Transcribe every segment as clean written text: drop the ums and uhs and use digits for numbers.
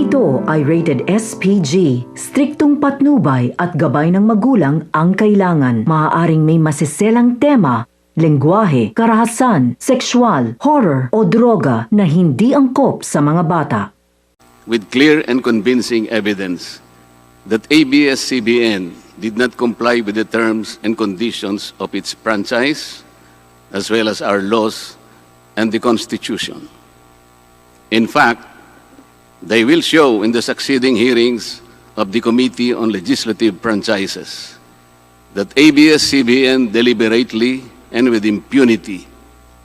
Ito ay rated SPG. Striktong patnubay at gabay ng magulang ang kailangan. Maaaring may masiselang tema, lengguwahe, karahasan, sexual, horror o droga na hindi angkop sa mga bata. With clear and convincing evidence that ABS-CBN did not comply with the terms and conditions of its franchise, as well as our laws and the Constitution. In fact, they will show in the succeeding hearings of the Committee on Legislative Franchises that ABS-CBN deliberately and with impunity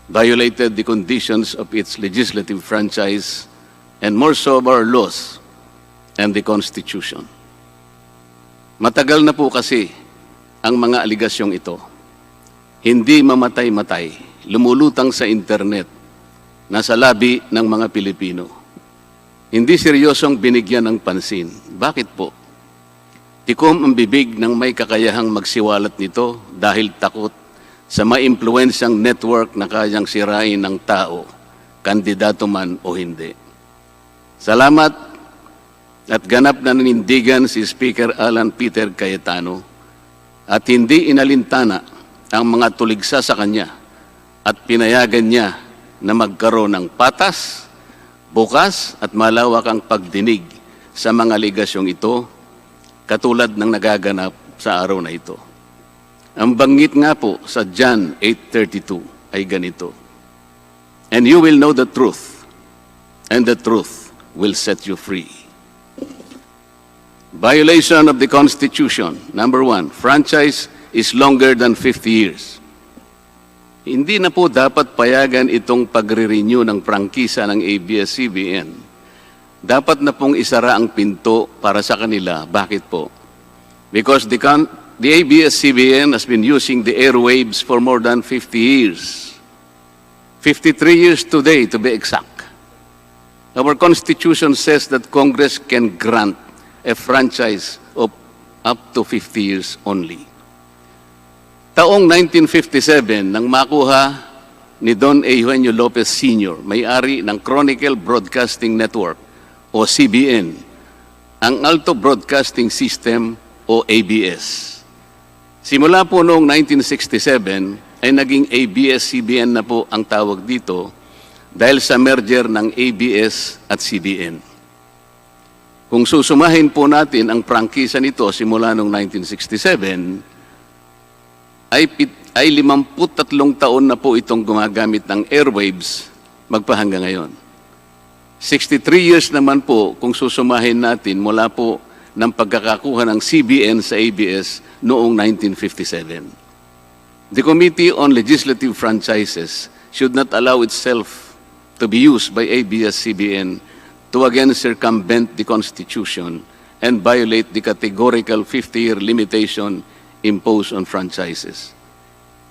violated the conditions of its legislative franchise and more so of our laws and the Constitution. Matagal na po kasi ang mga aligasyong ito. Hindi mamatay-matay, lumulutang sa internet, nasa labi ng mga Pilipino. Hindi seryosong binigyan ng pansin. Bakit po? Tikom ang bibig ng may kakayahang magsiwalat nito dahil takot sa maimpluwensyang network na kayang sirain ng tao, kandidato man o hindi. Salamat at ganap na nanindigan si Speaker Alan Peter Cayetano at hindi inalintana ang mga tuligsa sa kanya at pinayagan niya na magkaroon ng patas, bukas at malawak ang pagdinig sa mga aligasyong ito katulad ng nagaganap sa araw na ito. Ang banggit nga po sa John 8:32 ay ganito, "And you will know the truth, and the truth will set you free." Violation of the Constitution. Number 1, franchise is longer than 50 years. Hindi na po dapat payagan itong pagre-renew ng prangkisa ng ABS-CBN. Dapat na pong isara ang pinto para sa kanila. Bakit po? Because the ABS-CBN has been using the airwaves for more than 50 years. 53 years today, to be exact. Our Constitution says that Congress can grant a franchise of up to 50 years only. Taong 1957, nang makuha ni Don Eugenio Lopez Sr., may-ari ng Chronicle Broadcasting Network o CBN, ang Alto Broadcasting System o ABS. Simula po noong 1967 ay naging ABS-CBN na po ang tawag dito dahil sa merger ng ABS at CBN. Kung susumahin po natin ang prangkisa nito simula noong 1967, ay 53 taon na po itong gumagamit ng airwaves magpahanggang ngayon. 63 years naman po kung susumahin natin mula po ng pagkakakuha ng CBN sa ABS noong 1957. The Committee on Legislative Franchises should not allow itself to be used by ABS-CBN to again circumvent the Constitution and violate the categorical 50-year limitation imposed on franchises.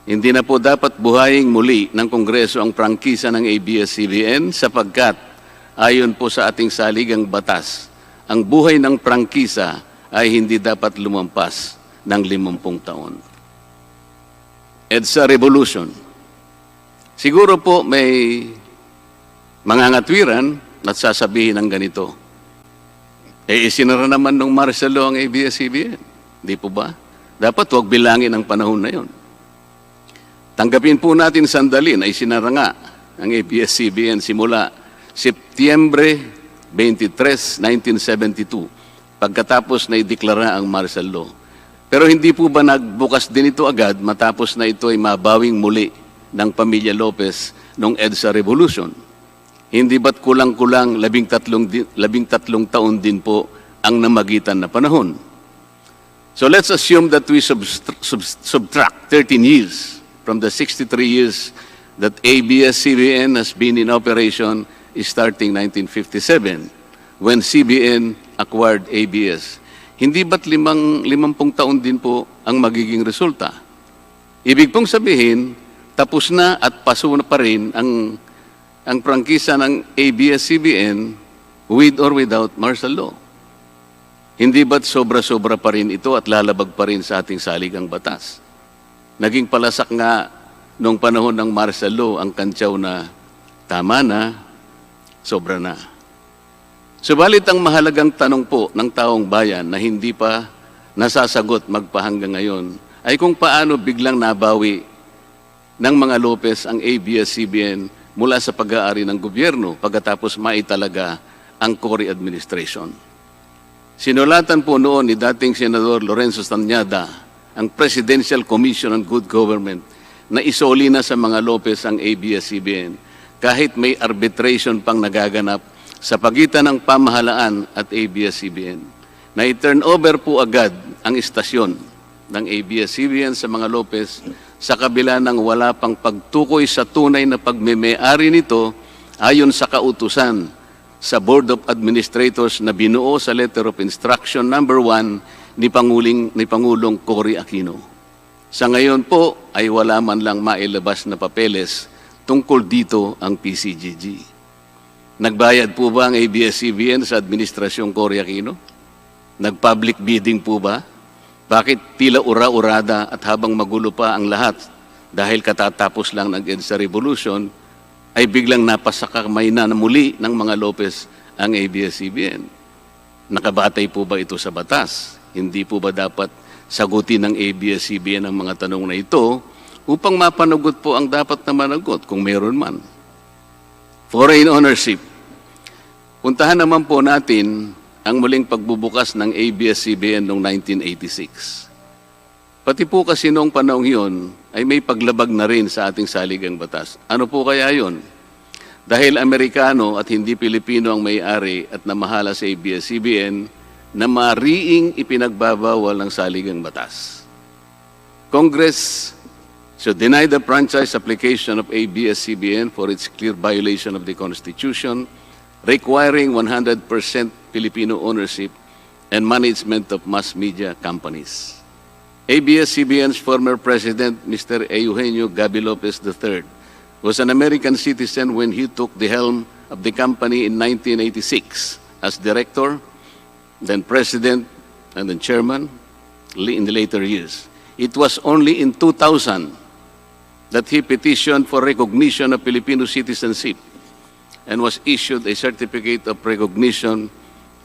Hindi na po dapat buhayin muli ng Kongreso ang prangkisa ng ABS-CBN sapagkat ayon po sa ating saligang batas, ang buhay ng prangkisa ay hindi dapat lumampas ng 50 taon. EDSA Revolution. Siguro po may mga ngatwiran at sasabihin ng ganito, isinara naman ng martial law ang ABS-CBN. Di po ba? Dapat huwag bilangin ang panahon na yon. Tanggapin po natin sandali na isinara nga ang ABS-CBN simula Setyembre 23, 1972, pagkatapos na ideklara ang martial law. Pero hindi po ba nagbukas din ito agad matapos na ito ay mabawing muli ng pamilya Lopez noong EDSA Revolution? Hindi ba't kulang-kulang 13 taon din po ang namagitan na panahon? So let's assume that we subtract 13 years from the 63 years that ABS-CBN has been in operation starting 1957 when CBN acquired ABS. Hindi ba't 50 taon din po ang magiging resulta? Ibig pong sabihin, tapos na at paso na pa rin ang prangkisa ng ABS-CBN with or without martial law. Hindi ba't sobra-sobra pa rin ito at lalabag pa rin sa ating saligang batas? Naging palasak nga noong panahon ng martial law ang kantsaw na tama na, sobra na. Subalit ang mahalagang tanong po ng taong bayan na hindi pa nasasagot magpahanggang ngayon ay kung paano biglang nabawi ng mga Lopez ang ABS-CBN mula sa pag-aari ng gobyerno pagkatapos maitalaga ang Cory administration. Sinulatan po noon ni dating Senador Lorenzo Tanyada ang Presidential Commission on Good Government na isoli na sa mga Lopez ang ABS-CBN kahit may arbitration pang nagaganap sa pagitan ng pamahalaan at ABS-CBN. Na i-turn over po agad ang istasyon ng ABS-CBN sa mga Lopez sa kabila ng wala pang pagtukoy sa tunay na pagmeme-ari nito ayon sa kautusan sa Board of Administrators na binuo sa Letter of Instruction number 1 ni Pangulong Cory Aquino. Sa ngayon po ay wala man lang mailabas na papeles tungkol dito ang PCGG. Nagbayad po ba ang ABS-CBN sa Administrasyong Cory Aquino? Nag-public bidding po ba? Bakit tila ura-urada at habang magulo pa ang lahat dahil katatapos lang ng EDSA Revolution, ay biglang napasakamay na muli ng mga Lopez ang ABS-CBN? Nakabatay po ba ito sa batas? Hindi po ba dapat sagutin ng ABS-CBN ang mga tanong na ito upang mapanagot po ang dapat na managot kung meron man? Foreign ownership. Puntahan naman po natin ang muling pagbubukas ng ABS-CBN noong 1986. Pati po kasi noong panahon yun ay may paglabag na rin sa ating saligang batas. Ano po kaya yun? Dahil Amerikano at hindi Pilipino ang may-ari at namahala sa ABS-CBN na mariing ipinagbabawal ng saligang batas. Congress should deny the franchise application of ABS-CBN for its clear violation of the Constitution, requiring 100% Filipino ownership and management of mass media companies. ABS-CBN's former president, Mr. Eugenio Gaby Lopez III, was an American citizen when he took the helm of the company in 1986 as director, then president, and then chairman in the later years. It was only in 2000 that he petitioned for recognition of Filipino citizenship and was issued a certificate of recognition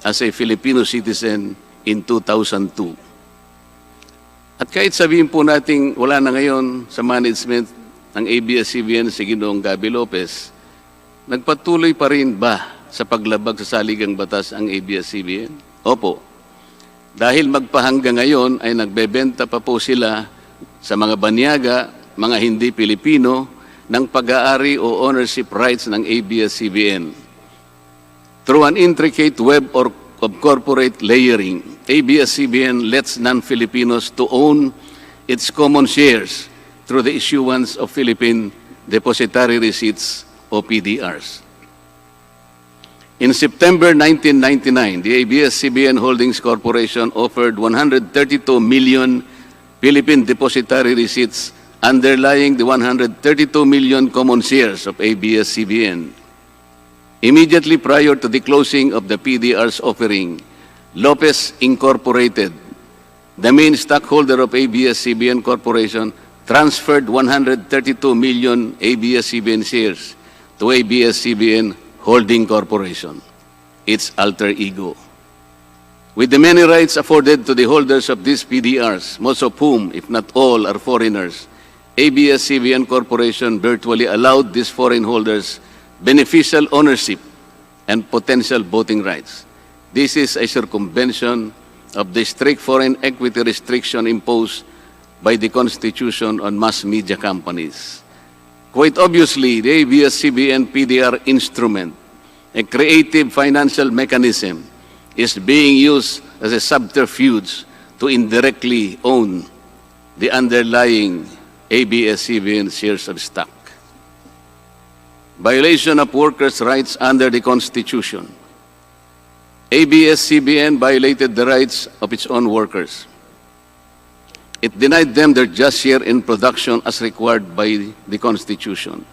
as a Filipino citizen in 2002. At kahit sabihin po nating wala na ngayon sa management ng ABS-CBN si Ginoong Gaby Lopez, nagpatuloy pa rin ba sa paglabag sa saligang batas ang ABS-CBN? Opo. Dahil magpahanggang ngayon ay nagbebenta pa po sila sa mga banyaga, mga hindi Pilipino, ng pag-aari o ownership rights ng ABS-CBN. Through an intricate web of corporate layering, ABS-CBN lets non-Filipinos to own its common shares through the issuance of Philippine Depositary Receipts o PDRs. In September 1999, the ABS-CBN Holdings Corporation offered 132 million Philippine Depositary Receipts underlying the 132 million common shares of ABS-CBN. Immediately prior to the closing of the PDR's offering, Lopez Incorporated, the main stockholder of ABS-CBN Corporation, transferred 132 million ABS-CBN shares to ABS-CBN Holding Corporation, its alter ego. With the many rights afforded to the holders of these PDRs, most of whom, if not all, are foreigners, ABS-CBN Corporation virtually allowed these foreign holders beneficial ownership and potential voting rights. This is a circumvention of the strict foreign equity restriction imposed by the Constitution on mass media companies. Quite obviously, the ABS-CBN PDR instrument, a creative financial mechanism, is being used as a subterfuge to indirectly own the underlying ABS-CBN shares of stock. Violation of workers' rights under the Constitution. ABS-CBN violated the rights of its own workers. It denied them their just share in production as required by the Constitution.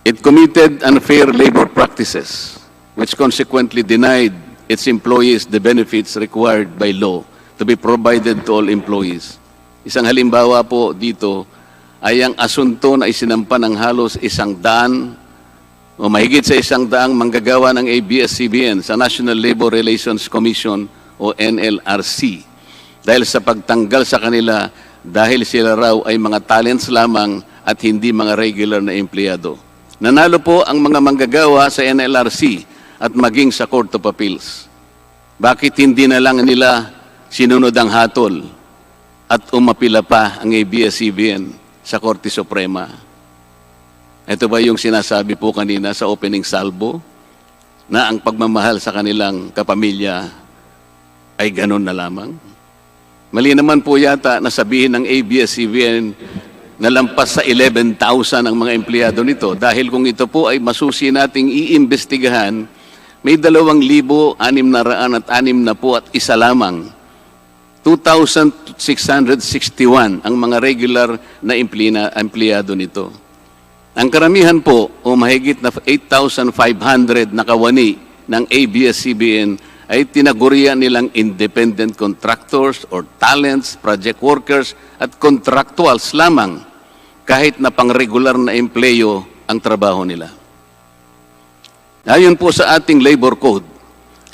It committed unfair labor practices, which consequently denied its employees the benefits required by law to be provided to all employees. Isang halimbawa po dito ay ang asunto na isinampa ng halos 100 o mahigit sa 100 manggagawa ng ABS-CBN sa National Labor Relations Commission o NLRC dahil sa pagtanggal sa kanila dahil sila raw ay mga talents lamang at hindi mga regular na empleyado. Nanalo po ang mga manggagawa sa NLRC at maging sa Court of Appeals. Bakit hindi na lang nila sinunod ang hatol at umapila pa ang ABS-CBN sa Korte Suprema? Ito ba yung sinasabi po kanina sa opening salvo na ang pagmamahal sa kanilang kapamilya ay ganun na lamang? Mali naman po yata na sabihin ng ABS-CBN na lampas sa 11,000 ang mga empleyado nito dahil kung ito po ay masusi nating iimbestigahan, may 2,661 at isa lamang. 2,661 ang mga regular na empleyado nito. Ang karamihan po o mahigit na 8,500 na kawani ng ABS-CBN ay tinagurian nilang independent contractors or talents, project workers at contractuals lamang kahit na pang-regular na empleyo ang trabaho nila. Ayon po sa ating labor code,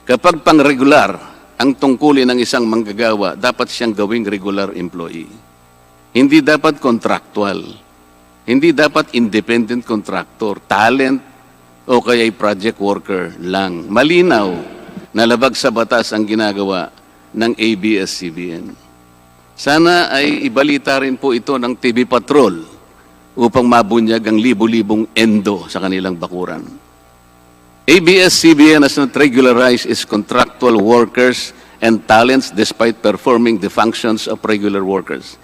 kapag pang-regular ang tungkulin ng isang manggagawa, dapat siyang gawing regular employee. Hindi dapat contractual. Hindi dapat independent contractor, talent, o kaya'y project worker lang. Malinaw na labag sa batas ang ginagawa ng ABS-CBN. Sana ay ibalita rin po ito ng TV Patrol upang mabunyag ang libu-libong endo sa kanilang bakuran. ABS-CBN has not regularized its contractual workers and talents despite performing the functions of regular workers.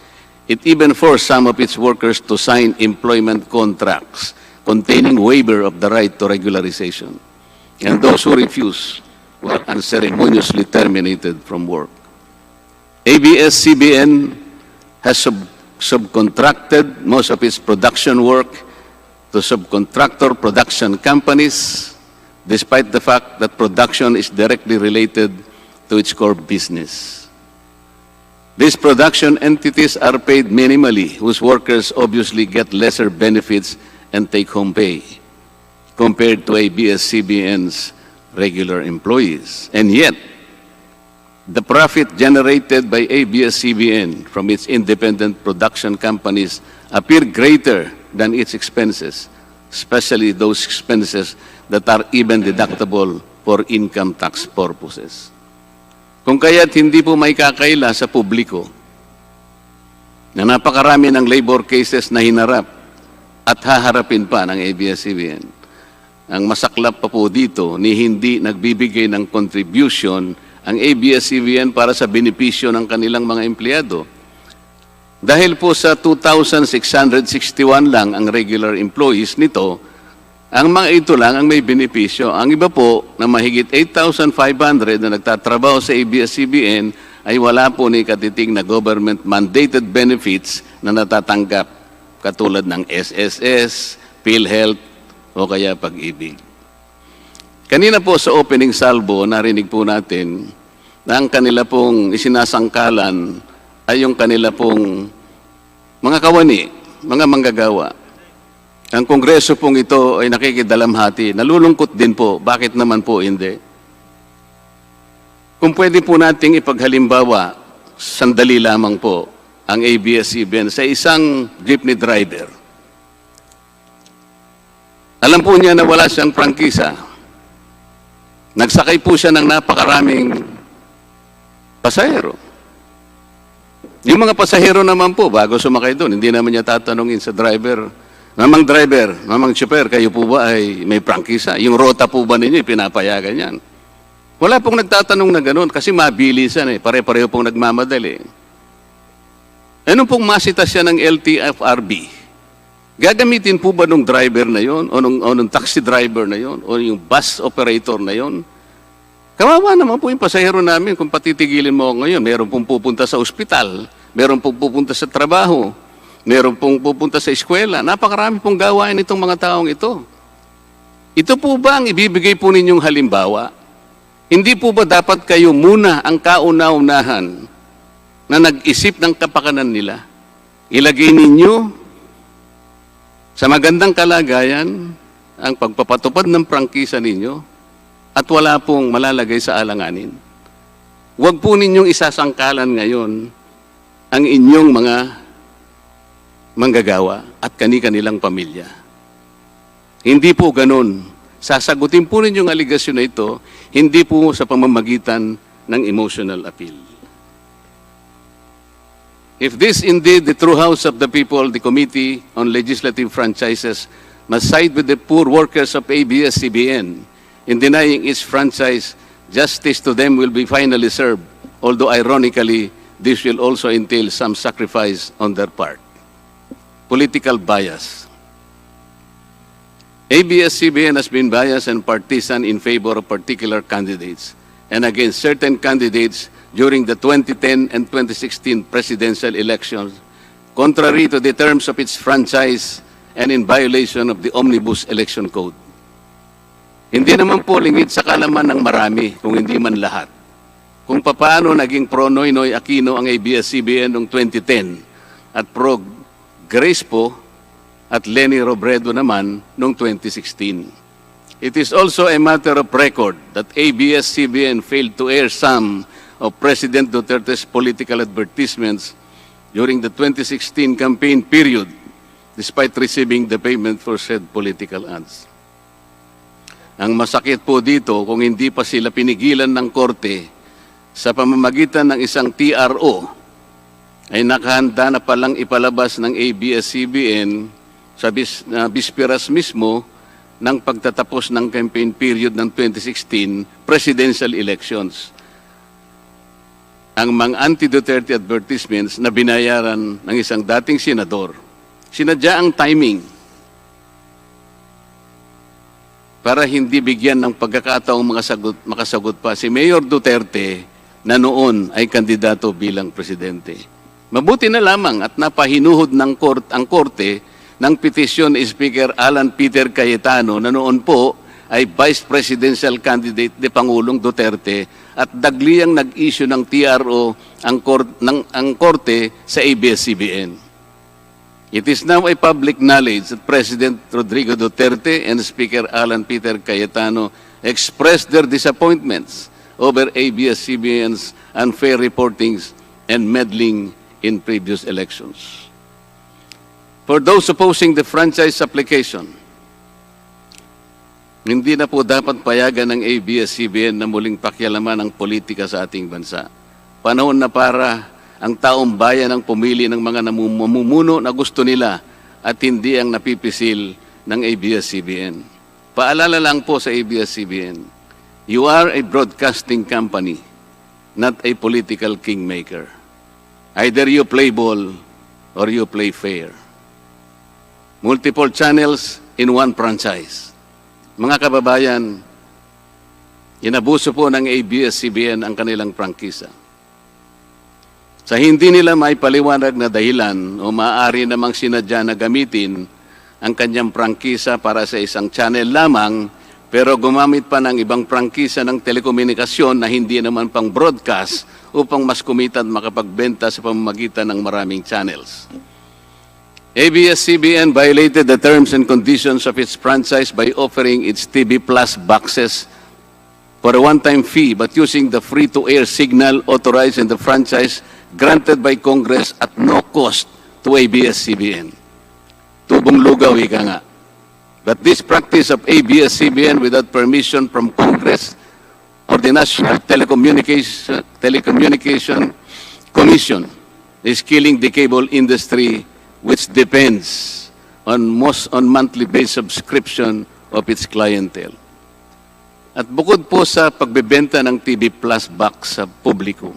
It even forced some of its workers to sign employment contracts containing waiver of the right to regularization. And those who refuse were unceremoniously terminated from work. ABS-CBN has subcontracted most of its production work to subcontractor production companies, despite the fact that production is directly related to its core business. These production entities are paid minimally, whose workers obviously get lesser benefits and take-home pay compared to ABS-CBN's regular employees. And yet, the profit generated by ABS-CBN from its independent production companies appear greater than its expenses, especially those expenses that are even deductible for income tax purposes. Kung kaya't hindi po may kakaila sa publiko na napakarami ng labor cases na hinarap at haharapin pa ng ABS-CBN. Ang masaklap pa po dito ni hindi nagbibigay ng contribution ang ABS-CBN para sa benepisyo ng kanilang mga empleyado. Dahil po sa 2,661 lang ang regular employees nito, ang mga ito lang ang may benepisyo. Ang iba po na mahigit 8,500 na nagtatrabaho sa ABS-CBN ay wala po ni katiting na government-mandated benefits na natatanggap katulad ng SSS, PhilHealth o kaya Pag-ibig. Kanina po sa opening salvo, narinig po natin na ang kanila pong isinasangkalan ay yung kanila pong mga kawani, mga manggagawa. Ang kongreso pong ito ay nakikidalamhati. Nalulungkot din po. Bakit naman po hindi? Kung pwede po nating ipaghalimbawa, sandali lamang po, ang ABS-CBN sa isang jeepney driver. Alam po niya na wala siyang prangkisa. Nagsakay po siya ng napakaraming pasahero. Yung mga pasahero naman po, bago sumakay doon, hindi naman niya tatanungin sa driver, Mamang driver, mamang chopper, kayo po ba ay may prangkisa? Yung rota po ba ninyo, pinapayagan yan? Wala pong nagtatanong na gano'n kasi mabilisan eh. Pare-pareho pong nagmamadali. Anong pong masita siya ng LTFRB? Gagamitin po ba nung driver na yon o nung taxi driver na yon o yung bus operator na yon? Kawawa naman po yung pasahero namin kung patitigilin mo ngayon. Meron pong pupunta sa ospital, meron pong pupunta sa trabaho, meron pong pupunta sa eskwela. Napakarami pong gawain itong mga taong ito. Ito po ba ang ibibigay po ninyong halimbawa? Hindi po ba dapat kayo muna ang kauna-unahan na nag-isip ng kapakanan nila? Ilagay ninyo sa magandang kalagayan ang pagpapatupad ng prangkisa ninyo at wala pong malalagay sa alanganin. Huwag po ninyong isasangkalan ngayon ang inyong mga manggagawa at kani-kanilang pamilya. Hindi po ganun. Sasagutin po ninyong aligasyon na ito, hindi po sa pamamagitan ng emotional appeal. If this indeed the true house of the people, the Committee on Legislative Franchises must side with the poor workers of ABS-CBN in denying its franchise, justice to them will be finally served, although ironically, this will also entail some sacrifice on their part. Political bias. ABS-CBN has been biased and partisan in favor of particular candidates and against certain candidates during the 2010 and 2016 presidential elections, contrary to the terms of its franchise and in violation of the Omnibus Election Code. Hindi naman po lingid sa kalaman ng marami, kung hindi man lahat, kung paano naging pro Noynoy Aquino ang ABS-CBN noong 2010 at pro Grace po at Leni Robredo naman noong 2016. It is also a matter of record that ABS-CBN failed to air some of President Duterte's political advertisements during the 2016 campaign period, despite receiving the payment for said political ads. Ang masakit po dito, kung hindi pa sila pinigilan ng korte sa pamamagitan ng isang TRO, ay nakahanda na palang ipalabas ng ABS-CBN sa bisperas mismo ng pagtatapos ng campaign period ng 2016 presidential elections. Ang mga anti-Duterte advertisements na binayaran ng isang dating senador, sinadya ang timing para hindi bigyan ng pagkakataong makasagot pa si Mayor Duterte na noon ay kandidato bilang presidente. Mabuti na lamang at napahinuhod ng ang korte ng petisyon ni Speaker Alan Peter Cayetano na noon po ay Vice Presidential Candidate ni Pangulong Duterte at dagliang nag-issue ng TRO ang korte sa ABS-CBN. It is now a public knowledge that President Rodrigo Duterte and Speaker Alan Peter Cayetano expressed their disappointments over ABS-CBN's unfair reportings and meddling in previous elections. For those opposing the franchise application, hindi na po dapat payagan ng ABS-CBN na muling pakialaman ang politika sa ating bansa. Panahon na para ang taong bayan ang pumili ng mga namumuno na gusto nila at hindi ang napipisil ng ABS-CBN. Paalala lang po sa ABS-CBN, you are a broadcasting company, not a political kingmaker. Either you play ball or you play fair. Multiple channels in one franchise. Mga kababayan, inabuso po ng ABS-CBN ang kanilang prangkisa. Sa hindi nila may paliwanag na dahilan o maaari namang sinadya na gamitin ang kanyang prangkisa para sa isang channel lamang, pero gumamit pa ng ibang prangkisa ng telekomunikasyon na hindi naman pang broadcast upang mas kumita at makapagbenta sa pamamagitan ng maraming channels. ABS-CBN violated the terms and conditions of its franchise by offering its TV Plus boxes for a one-time fee but using the free-to-air signal authorized in the franchise granted by Congress at no cost to ABS-CBN. Tubong lugaw, ika nga. But this practice of ABS-CBN without permission from Congress or the National Telecommunication Commission is killing the cable industry, which depends on monthly based subscription of its clientele. At bukod po sa pagbebenta ng TV Plus box sa publiko,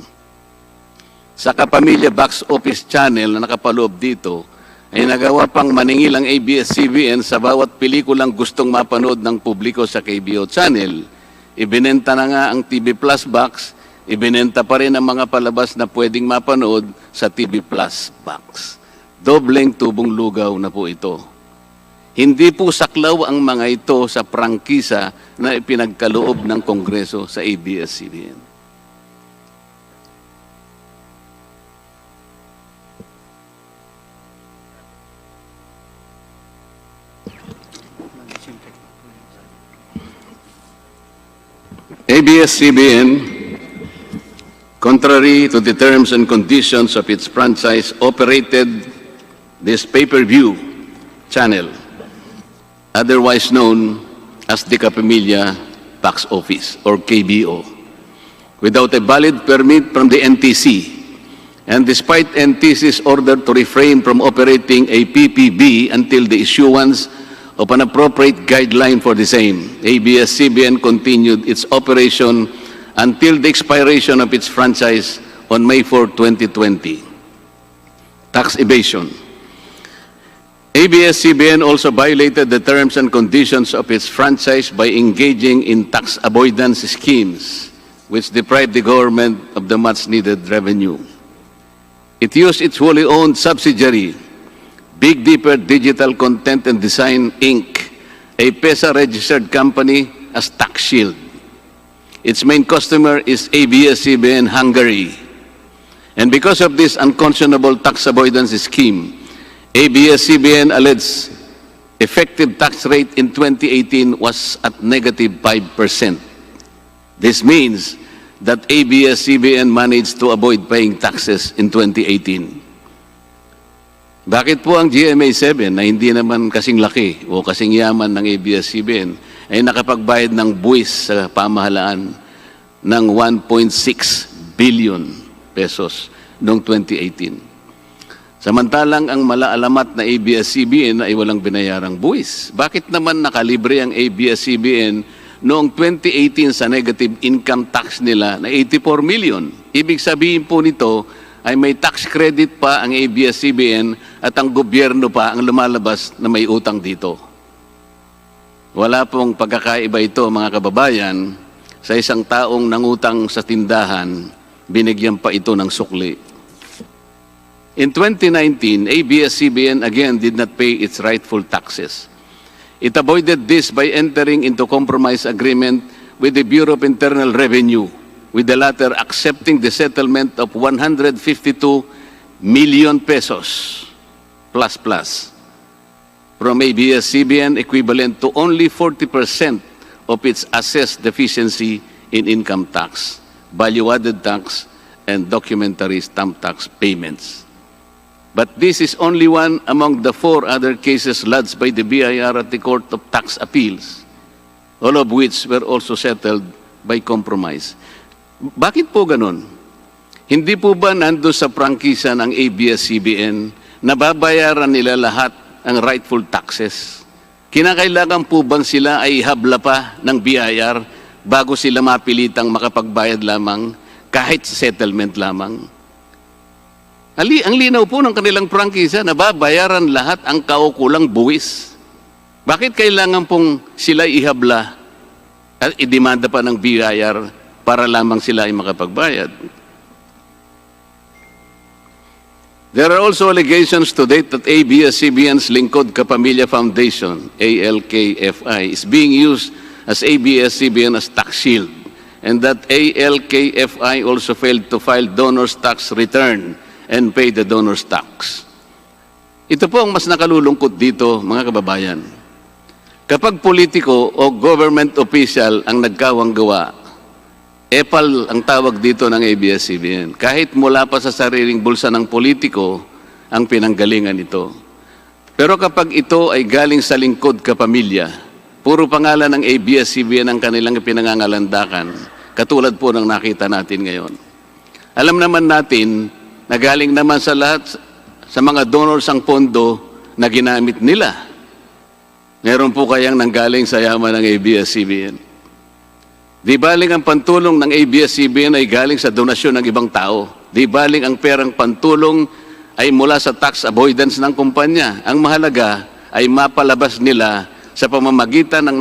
sa Kapamilya Box Office Channel na nakapaloob dito, ay nagawa pang maningil ang ABS-CBN sa bawat pelikulang gustong mapanood ng publiko sa KBO Channel. Ibinenta na nga ang TV Plus box, ibinenta pa rin ang mga palabas na pwedeng mapanood sa TV Plus box. Dobleng tubong lugaw na po ito. Hindi po saklaw ang mga ito sa prangkisa na ipinagkaloob ng Kongreso sa ABS-CBN. ABS-CBN, contrary to the terms and conditions of its franchise, operated this pay-per-view channel, otherwise known as the Capamilya Tax Office, or KBO, without a valid permit from the NTC, and despite NTC's order to refrain from operating a PPB until the issuance of an appropriate guideline for the same, ABS-CBN continued its operation until the expiration of its franchise on May 4, 2020. Tax evasion. ABS-CBN also violated the terms and conditions of its franchise by engaging in tax avoidance schemes, which deprived the government of the much-needed revenue. It used its wholly owned subsidiary, Big Dipper Digital Content and Design, Inc., a PESA-registered company, as tax shield. Its main customer is ABS-CBN Hungary. And because of this unconscionable tax avoidance scheme, ABS-CBN alleged effective tax rate in 2018 was at negative 5%. This means that ABS-CBN managed to avoid paying taxes in 2018. Bakit po ang GMA7 na hindi naman kasing laki o kasing yaman ng ABS-CBN ay nakapagbayad ng buwis sa pamahalaan ng 1.6 billion pesos noong 2018? Samantalang ang malaalamat na ABS-CBN ay walang binayarang buwis. Bakit naman nakalibre ang ABS-CBN noong 2018 sa negative income tax nila na 84 million? Ibig sabihin po nito ay may tax credit pa ang ABS-CBN at ang gobyerno pa ang lumalabas na may utang dito. Wala pong pagkakaiba ito, mga kababayan. Sa isang taong nangutang sa tindahan, binigyan pa ito ng sukli. In 2019, ABS-CBN again did not pay its rightful taxes. It avoided this by entering into compromise agreement with the Bureau of Internal Revenue, with the latter accepting the settlement of 152 million pesos plus from ABS-CBN, equivalent to only 40% of its assessed deficiency in income tax, value-added tax, and documentary stamp tax payments. But this is only one among the 4 other cases lodged by the BIR at the Court of Tax Appeals, all of which were also settled by compromise. Bakit po ganun? Hindi po ba nandun sa prangkisa ng ABS-CBN na babayaran nila lahat ang rightful taxes? Kinakailangan po bang sila ay habla pa ng BIR bago sila mapilitang makapagbayad lamang kahit settlement lamang? Ang linaw po ng kanilang prangkisa na babayaran lahat ang kaukulang buwis. Bakit kailangan pong sila ihabla at idemanda pa ng BIR para lamang sila ay makapagbayad? There are also allegations to date that ABS-CBN's Lingkod Kapamilya Foundation, ALKFI, is being used as ABS-CBN as tax shield, and that ALKFI also failed to file donor's tax return and pay the donor's tax. Ito po ang mas nakalulungkot dito, mga kababayan. Kapag politiko o government official ang nagkawang gawa, epal ang tawag dito ng ABS-CBN. Kahit mula pa sa sariling bulsa ng politiko ang pinanggalingan ito. Pero kapag ito ay galing sa lingkod kapamilya, puro pangalan ng ABS-CBN ang kanilang pinangangalandakan, katulad po ng nakita natin ngayon. Alam naman natin na galing naman sa lahat, sa mga donors ang pondo na ginamit nila. Meron po kayang nanggaling sa yaman ng ABS-CBN. Di baling ang pantulong ng ABS-CBN ay galing sa donasyon ng ibang tao. Di baling ang perang pantulong ay mula sa tax avoidance ng kumpanya. Ang mahalaga ay mapalabas nila sa pamamagitan ng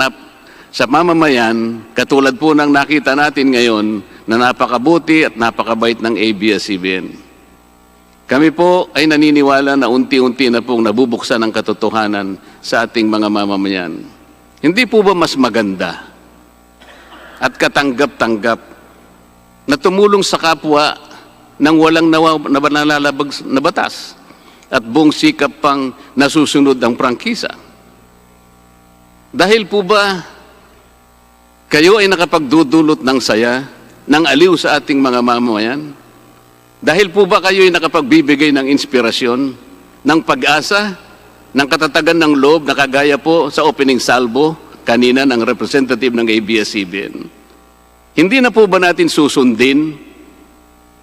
sa mamamayan, katulad po ng nakita natin ngayon na napakabuti at napakabait ng ABS-CBN. Kami po ay naniniwala na unti-unti na pong nabubuksan ang katotohanan sa ating mga mamamayan. Hindi po ba mas maganda at katanggap-tanggap na tumulong sa kapwa ng walang nalalabag na batas at buong sikap pang nasusunod ang prangkisa? Dahil po ba kayo ay nakapagdudulot ng saya, ng aliw sa ating mga mamamayan? Dahil po ba kayo ay nakapagbibigay ng inspirasyon, ng pag-asa, ng katatagan ng loob na kagaya po sa opening salvo kanina ng representative ng ABS-CBN? Hindi na po ba natin susundin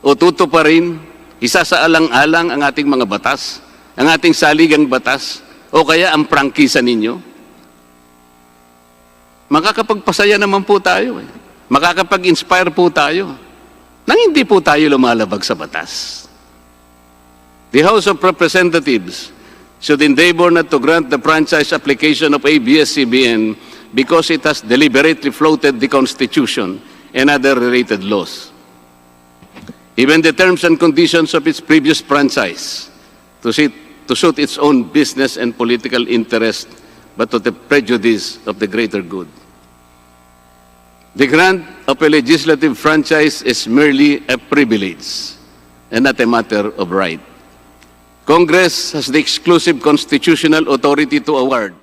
o tutuparin, isasaalang-alang ang ating mga batas, ang ating saligang batas, o kaya ang prangkisa ninyo? Makakapagpasaya naman po tayo. Makakapag-inspire po tayo nang hindi po tayo lumalabag sa batas. The House of Representatives should endeavor not to grant the franchise application of ABS-CBN because it has deliberately floated the Constitution and other related laws. Even the terms and conditions of its previous franchise to suit its own business and political interest, but to the prejudice of the greater good. The grant of a legislative franchise is merely a privilege and not a matter of right. Congress has the exclusive constitutional authority to award